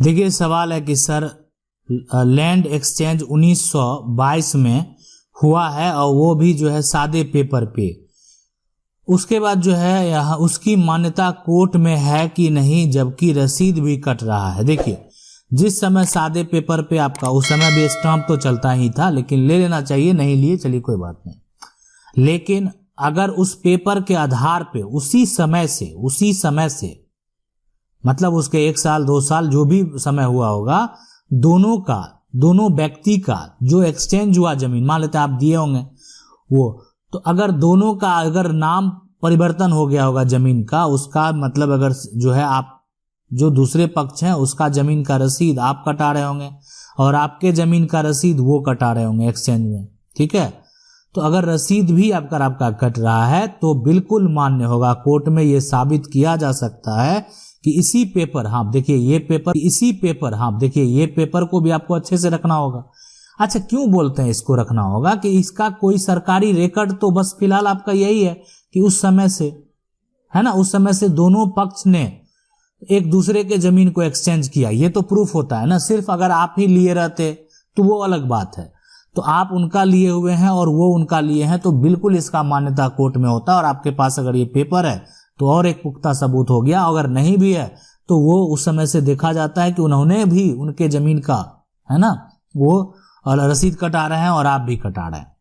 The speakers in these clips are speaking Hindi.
देखिए सवाल है कि सर लैंड एक्सचेंज 1922 में हुआ है और वो भी जो है सादे पेपर पे। उसके बाद जो है यहाँ उसकी मान्यता कोर्ट में है कि नहीं, जबकि रसीद भी कट रहा है। देखिए जिस समय सादे पेपर पे आपका, उस समय भी स्टाम्प तो चलता ही था, लेकिन ले लेना चाहिए, नहीं लिए चलिए कोई बात नहीं। लेकिन अगर उस पेपर के आधार पे उसी समय से मतलब उसके 1 साल 2 साल जो भी समय हुआ होगा, दोनों व्यक्ति का जो एक्सचेंज हुआ जमीन, मान लेते हैं आप दिए होंगे वो, तो अगर दोनों का अगर नाम परिवर्तन हो गया होगा जमीन का, उसका मतलब अगर जो है आप जो दूसरे पक्ष हैं उसका जमीन का रसीद आप कटा रहे होंगे और आपके जमीन का रसीद वो कटा रहे होंगे एक्सचेंज में, ठीक है। तो अगर रसीद भी आपका कट रहा है तो बिल्कुल मान्य होगा, कोर्ट में ये साबित किया जा सकता है कि इसी पेपर, हाँ देखिए ये पेपर को भी आपको अच्छे से रखना होगा। अच्छा क्यों बोलते हैं इसको रखना होगा कि इसका कोई सरकारी रिकॉर्ड तो बस फिलहाल आपका यही है कि उस समय से, है ना, उस समय से दोनों पक्ष ने एक दूसरे के जमीन को एक्सचेंज किया, ये तो प्रूफ होता है ना। सिर्फ अगर आप ही लिए रहते तो वो अलग बात है, तो आप उनका लिए हुए हैं और वो उनका लिए हैं, तो बिल्कुल इसका मान्यता कोर्ट में होता है। और आपके पास अगर ये पेपर है तो और एक पुख्ता सबूत हो गया, अगर नहीं भी है तो वो उस समय से देखा जाता है कि उन्होंने भी उनके जमीन का, है ना, वो और रसीद कटा रहे हैं और आप भी कटा रहे हैं,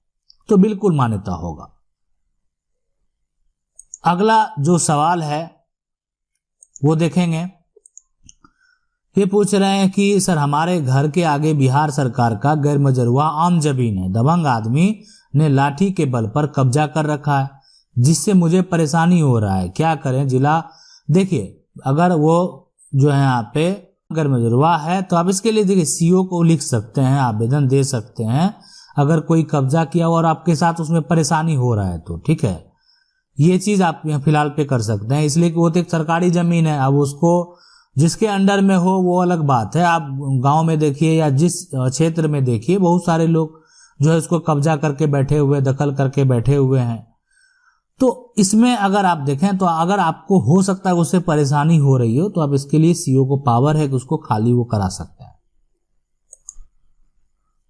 तो बिल्कुल मान्यता होगा। अगला जो सवाल है वो देखेंगे। ये पूछ रहे हैं कि सर हमारे घर के आगे बिहार सरकार का गैर मजरूआ आम जमीन है, दबंग आदमी ने लाठी के बल पर कब्जा कर रखा है, जिससे मुझे परेशानी हो रहा है, क्या करें जिला। देखिए अगर वो जो है यहाँ पे गैर मजरूआ है तो आप इसके लिए देखिए सीओ को लिख सकते हैं, आवेदन दे सकते हैं। अगर कोई कब्जा किया और आपके साथ उसमें परेशानी हो रहा है तो ठीक है, ये चीज आप यहाँ फिलहाल पे कर सकते हैं, इसलिए कि वो तो एक सरकारी जमीन है। अब उसको जिसके अंडर में हो वो अलग बात है। आप गांव में देखिए या जिस क्षेत्र में देखिए, बहुत सारे लोग जो है उसको कब्जा करके बैठे हुए, दखल करके बैठे हुए हैं। तो इसमें अगर आप देखें तो अगर आपको हो सकता है उससे परेशानी हो रही हो तो आप इसके लिए सीओ को पावर है कि उसको खाली वो करा सकते हैं।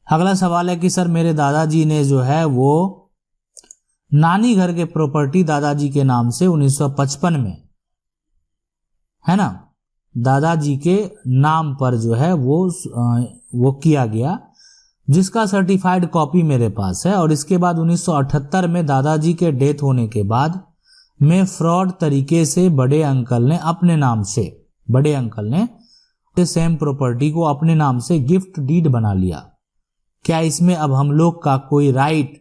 अगला सवाल है कि सर मेरे दादाजी ने जो है वो नानी घर के प्रॉपर्टी दादाजी के नाम से 1955 में, है ना, दादाजी के नाम पर जो है वो किया गया, जिसका सर्टिफाइड कॉपी मेरे पास है। और इसके बाद 1978 में दादाजी के डेथ होने के बाद में फ्रॉड तरीके से बड़े अंकल ने सेम प्रॉपर्टी को अपने नाम से गिफ्ट डीड बना लिया। क्या इसमें अब हम लोग का कोई राइट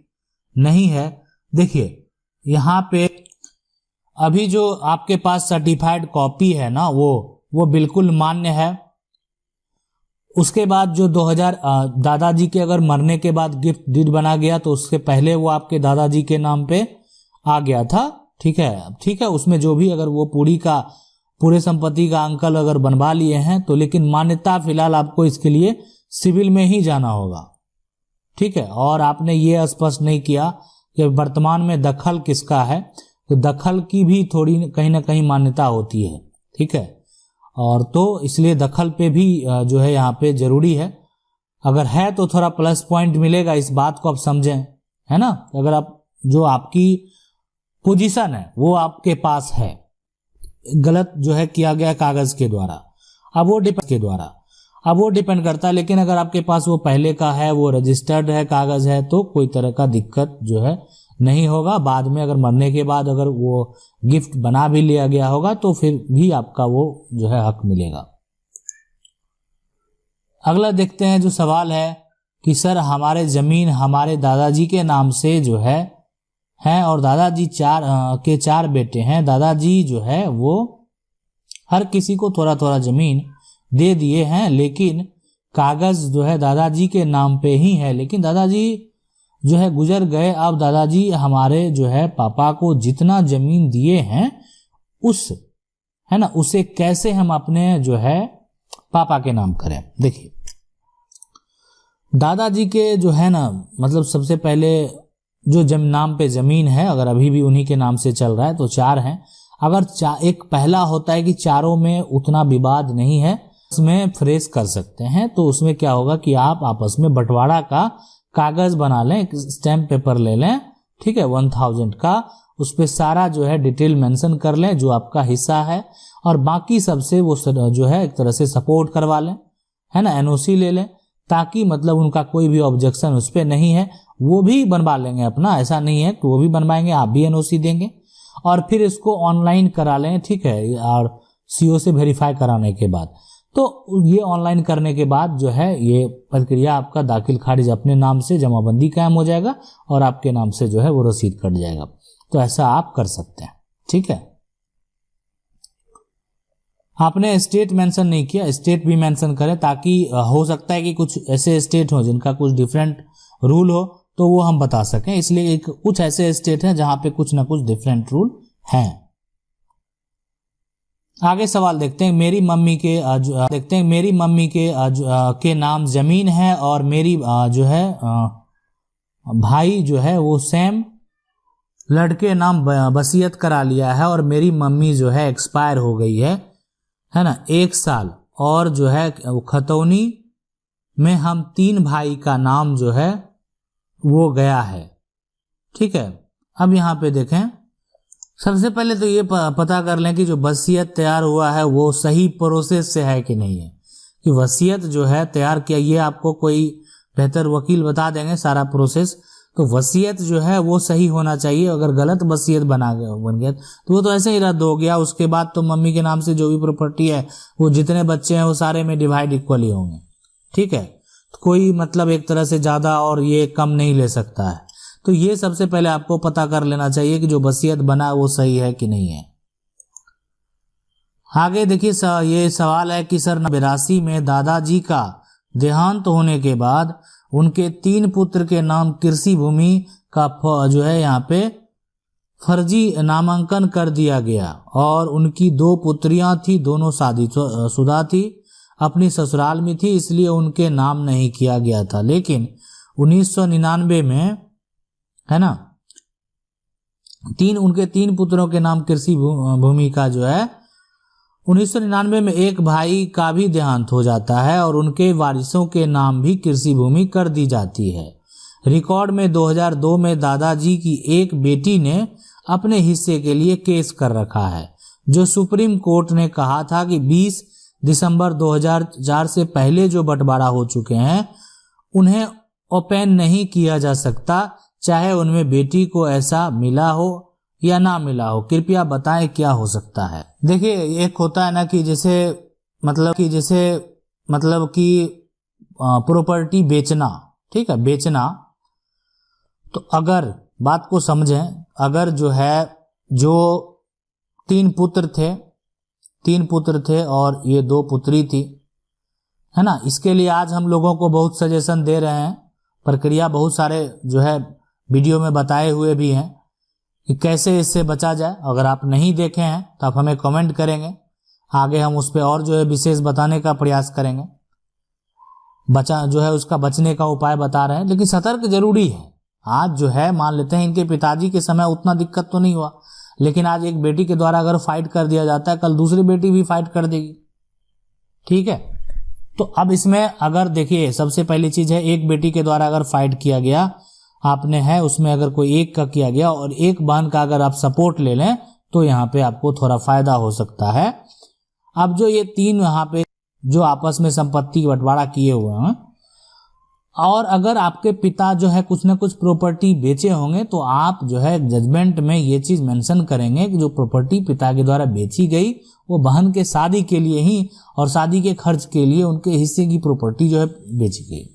नहीं है? देखिए यहाँ पे अभी जो आपके पास सर्टिफाइड कॉपी है ना वो बिल्कुल मान्य है। उसके बाद जो 2000 दादाजी के अगर मरने के बाद गिफ्ट डीड बना गया तो उसके पहले वो आपके दादाजी के नाम पे आ गया था, ठीक है। उसमें जो भी अगर वो पूरे संपत्ति का अंकल अगर बनवा लिए हैं तो, लेकिन मान्यता फिलहाल आपको इसके लिए सिविल में ही जाना होगा, ठीक है। और आपने ये स्पष्ट नहीं किया कि वर्तमान में दखल किसका है, तो दखल की भी थोड़ी कहीं ना कहीं मान्यता होती है, ठीक है। और तो इसलिए दखल पे भी जो है यहाँ पे जरूरी है, अगर है तो थोड़ा प्लस पॉइंट मिलेगा, इस बात को आप समझें, है ना। अगर आप जो आपकी पोजीशन है वो आपके पास है, गलत जो है किया गया कागज के द्वारा, अब वो डिपेंड करता है। लेकिन अगर आपके पास वो पहले का है, वो रजिस्टर्ड है कागज है, तो कोई तरह का दिक्कत जो है नहीं होगा। बाद में अगर मरने के बाद अगर वो गिफ्ट बना भी लिया गया होगा तो फिर भी आपका वो जो है हक मिलेगा। अगला देखते हैं जो सवाल है कि सर हमारे जमीन हमारे दादाजी के नाम से जो है और दादाजी के 4 बेटे हैं। दादाजी जो है वो हर किसी को थोड़ा थोड़ा जमीन दे दिए हैं, लेकिन कागज जो है दादाजी के नाम पे ही है। लेकिन दादाजी जो है गुजर गए, अब दादाजी हमारे जो है पापा को जितना जमीन दिए हैं उसे कैसे हम अपने जो है पापा के नाम करें। देखिए दादाजी के जो है ना, मतलब सबसे पहले जो नाम पे जमीन है, अगर अभी भी उन्हीं के नाम से चल रहा है तो 4 हैं। अगर एक पहला होता है कि चारों में उतना विवाद नहीं है में फ्रेश कर सकते हैं। तो उसमें क्या होगा कि आप आपस में बंटवारा का कागज बना लें, स्टैम्प पेपर ले लें, ठीक है, 1000 का, उस पे सारा जो है डिटेल मेंशन कर लें जो आपका हिस्सा है, और बाकी सबसे वो जो है एक तरह से सपोर्ट करवा लें, है ना, एनओसी ले लें, ताकि मतलब उनका कोई भी ऑब्जेक्शन उस पर नहीं है, वो भी बनवा लेंगे अपना, ऐसा नहीं है, तो वो भी बनवाएंगे, आप भी एनओसी देंगे, और फिर इसको ऑनलाइन करा लें, ठीक है, और सीओ से वेरीफाई कराने के बाद, तो ये ऑनलाइन करने के बाद जो है ये प्रक्रिया आपका दाखिल खारिज अपने नाम से जमाबंदी कायम हो जाएगा और आपके नाम से जो है वो रसीद कट जाएगा। तो ऐसा आप कर सकते हैं, ठीक है। आपने स्टेट मेंशन नहीं किया, स्टेट भी मेंशन करें, ताकि हो सकता है कि कुछ ऐसे स्टेट हो जिनका कुछ डिफरेंट रूल हो, तो वो हम बता सकें, इसलिए कुछ ऐसे स्टेट हैं जहां पे कुछ ना कुछ डिफरेंट रूल हैं। आगे सवाल देखते हैं। मेरी मम्मी के नाम जमीन है और मेरी जो है भाई जो है वो सेम लड़के नाम वसीयत करा लिया है, और मेरी मम्मी जो है एक्सपायर हो गई है ना, 1 साल, और जो है खतौनी में हम 3 भाई का नाम जो है वो गया है, ठीक है। अब यहाँ पे देखें, सबसे पहले तो ये पता कर लें कि जो वसीयत तैयार हुआ है वो सही प्रोसेस से है कि नहीं है, कि वसीयत जो है तैयार किया, ये आपको कोई बेहतर वकील बता देंगे सारा प्रोसेस। तो वसीयत जो है वो सही होना चाहिए, अगर गलत वसीयत बन गया तो वो तो ऐसे ही रद्द हो गया। उसके बाद तो मम्मी के नाम से जो भी प्रॉपर्टी है वो जितने बच्चे हैं वो सारे में डिवाइड इक्वली होंगे, ठीक है, तो कोई मतलब एक तरह से ज्यादा और ये कम नहीं ले सकता है। तो ये सबसे पहले आपको पता कर लेना चाहिए कि जो वसीयत बना है वो सही है कि नहीं है। आगे देखिए, ये सवाल है कि सर 82 में दादाजी का देहांत होने के बाद उनके 3 पुत्र के नाम कृषि भूमि का जो है यहाँ पे फर्जी नामांकन कर दिया गया, और उनकी 2 पुत्रियां थी, दोनों शादीशुदा थी, अपनी ससुराल में थी, इसलिए उनके नाम नहीं किया गया था। लेकिन 1999 में, है ना, उनके 3 पुत्रों के नाम कृषि भूमि का जो है 1999 में एक भाई का भी देहांत हो जाता है और उनके वारिसों के नाम भी कृषि भूमि कर दी जाती है। रिकॉर्ड में 2002 में दादाजी की एक बेटी ने अपने हिस्से के लिए केस कर रखा है, जो सुप्रीम कोर्ट ने कहा था कि 20 दिसंबर 2004 से पहले जो बंटवारा हो चुके हैं उन्हें ओपन नहीं किया जा सकता, चाहे उनमें बेटी को ऐसा मिला हो या ना मिला हो। कृपया बताएं क्या हो सकता है। देखिए, एक होता है ना कि जैसे मतलब कि प्रॉपर्टी बेचना, ठीक है, बेचना, तो अगर बात को समझें, अगर जो है जो 3 पुत्र थे और ये 2 पुत्री थी, है ना, इसके लिए आज हम लोगों को बहुत सजेशन दे रहे हैं, प्रक्रिया बहुत सारे जो है वीडियो में बताए हुए भी हैं कि कैसे इससे बचा जाए। अगर आप नहीं देखे हैं तो आप हमें कमेंट करेंगे, आगे हम उस पर और जो है विशेष बताने का प्रयास करेंगे, उसका बचने का उपाय बता रहे हैं। लेकिन सतर्क जरूरी है। आज जो है मान लेते हैं इनके पिताजी के समय उतना दिक्कत तो नहीं हुआ, लेकिन आज एक बेटी के द्वारा अगर फाइट कर दिया जाता है, कल दूसरी बेटी भी फाइट कर देगी, ठीक है। तो अब इसमें अगर देखिए, सबसे पहली चीज है, एक बेटी के द्वारा अगर फाइट किया गया आपने है, उसमें अगर कोई एक का किया गया और एक बहन का अगर आप सपोर्ट ले लें तो यहाँ पे आपको थोड़ा फायदा हो सकता है। अब जो ये 3 यहाँ पे जो आपस में संपत्ति बंटवारा किए हुए हैं, और अगर आपके पिता जो है कुछ ना कुछ प्रॉपर्टी बेचे होंगे, तो आप जो है जजमेंट में ये चीज मेंशन करेंगे कि जो प्रॉपर्टी पिता के द्वारा बेची गई वो बहन के शादी के लिए ही और शादी के खर्च के लिए उनके हिस्से की प्रॉपर्टी जो है बेची गई।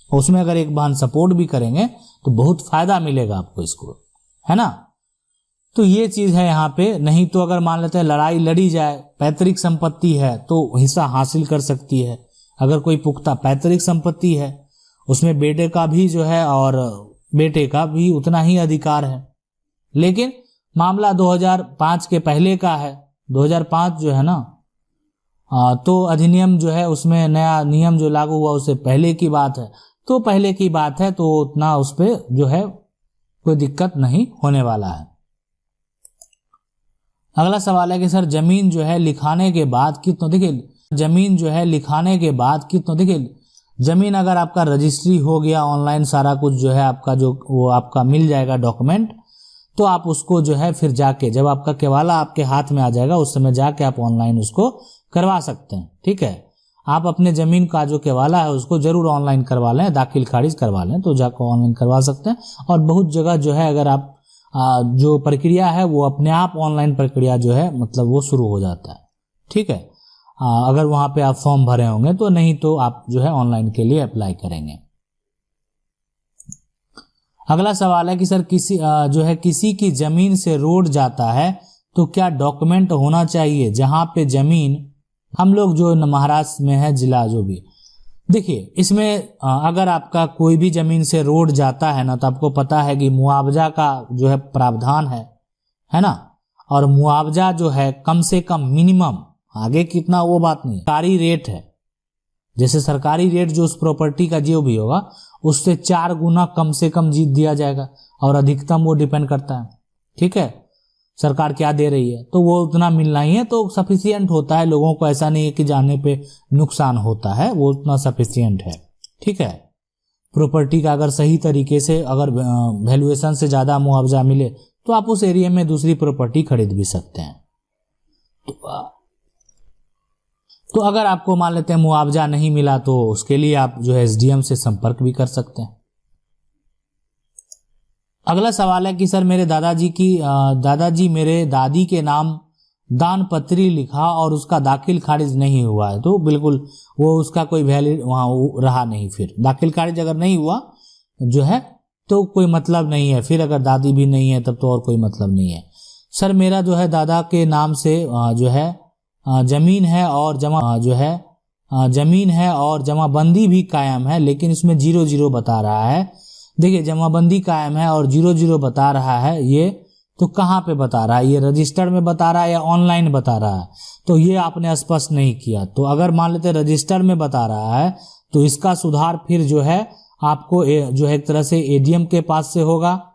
उसमें अगर एक बहन सपोर्ट भी करेंगे तो बहुत फायदा मिलेगा आपको, इसको, है ना। तो ये चीज है यहाँ पे। नहीं तो अगर मान लेते हैं लड़ाई लड़ी जाए, पैतृक संपत्ति है तो हिस्सा हासिल कर सकती है। अगर कोई पुख्ता पैतृक संपत्ति है उसमें बेटे का भी जो है और बेटे का भी उतना ही अधिकार है। लेकिन मामला 2005 के पहले का है, 2005 जो है ना, तो अधिनियम जो है उसमें नया नियम जो लागू हुआ उससे पहले की बात है, तो पहले की बात है, तो उतना उस पे जो है कोई दिक्कत नहीं होने वाला है। अगला सवाल है कि सर जमीन जो है लिखाने के बाद कितना, देखिए जमीन जो है लिखाने के बाद कितना, देखिए जमीन अगर आपका रजिस्ट्री हो गया ऑनलाइन, सारा कुछ जो है आपका जो वो आपका मिल जाएगा डॉक्यूमेंट, तो आप उसको जो है फिर जाके जब आपका केवाला आपके हाथ में आ जाएगा उस समय जाके आप ऑनलाइन उसको करवा सकते हैं। ठीक है, आप अपने जमीन का जो केवाला है उसको जरूर ऑनलाइन करवा लें, दाखिल खारिज करवा लें, तो जाकर ऑनलाइन करवा सकते हैं। और बहुत जगह जो है अगर आप जो प्रक्रिया है वो अपने आप ऑनलाइन प्रक्रिया जो है मतलब वो शुरू हो जाता है। ठीक है, अगर वहां पे आप फॉर्म भरे होंगे तो, नहीं तो आप जो है ऑनलाइन के लिए अप्लाई करेंगे। अगला सवाल है कि सर किसी की जमीन से रोड जाता है तो क्या डॉक्यूमेंट होना चाहिए? जहां पे जमीन, हम लोग जो महाराष्ट्र में है जिला जो भी, देखिए इसमें अगर आपका कोई भी जमीन से रोड जाता है ना, तो आपको पता है कि मुआवजा का जो है प्रावधान है ना, और मुआवजा जो है कम से कम मिनिमम, आगे कितना वो बात नहीं, सरकारी रेट है, जैसे सरकारी रेट जो उस प्रॉपर्टी का जो भी होगा उससे 4 गुना कम से कम जीत दिया जाएगा, और अधिकतम वो डिपेंड करता है। ठीक है, सरकार क्या दे रही है तो वो उतना मिलना ही है, तो सफिशिएंट होता है लोगों को, ऐसा नहीं है कि जाने पे नुकसान होता है, वो उतना सफिशिएंट है। ठीक है, प्रॉपर्टी का अगर सही तरीके से अगर वैल्यूएशन से ज़्यादा मुआवजा मिले तो आप उस एरिया में दूसरी प्रॉपर्टी खरीद भी सकते हैं। तो अगर आपको मान लेते हैं मुआवजा नहीं मिला तो उसके लिए आप जो है एसडीएम से संपर्क भी कर सकते हैं। अगला सवाल है कि सर मेरे दादाजी मेरे दादी के नाम दान पत्री लिखा और उसका दाखिल खारिज नहीं हुआ है, तो बिल्कुल वो उसका कोई वैलिड वहाँ रहा नहीं, फिर दाखिल खारिज अगर नहीं हुआ जो है तो कोई मतलब नहीं है, फिर अगर दादी भी नहीं है तब तो और कोई मतलब नहीं है। सर मेरा जो है दादा के नाम से जो है जमीन है और जमाबंदी भी कायम है, लेकिन इसमें 00 बता रहा है। देखिए जमाबंदी कायम है और 00 बता रहा है, ये तो कहाँ पे बता रहा है? ये रजिस्टर्ड में बता रहा है या ऑनलाइन बता रहा है? तो ये आपने स्पष्ट नहीं किया। तो अगर मान लेते रजिस्टर्ड में बता रहा है तो इसका सुधार फिर जो है आपको जो है एक तरह से एडीएम के पास से होगा,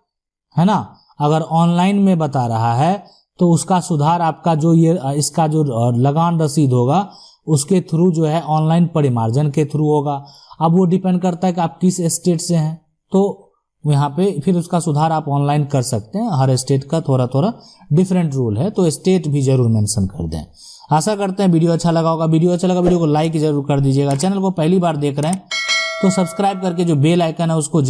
है ना। अगर ऑनलाइन में बता रहा है तो उसका सुधार आपका जो ये इसका जो लगान रसीद होगा उसके थ्रू जो है ऑनलाइन परिमार्जन के थ्रू होगा। अब वो डिपेंड करता है कि आप किस स्टेट से हैं, तो यहाँ पे फिर उसका सुधार आप ऑनलाइन कर सकते हैं। हर स्टेट का थोड़ा थोड़ा डिफरेंट रूल है, तो स्टेट भी जरूर मेंशन कर दें। आशा करते हैं वीडियो अच्छा लगा होगा। वीडियो अच्छा लगा वीडियो को लाइक जरूर कर दीजिएगा। चैनल को पहली बार देख रहे हैं तो सब्सक्राइब करके जो बेल आइकन है उसको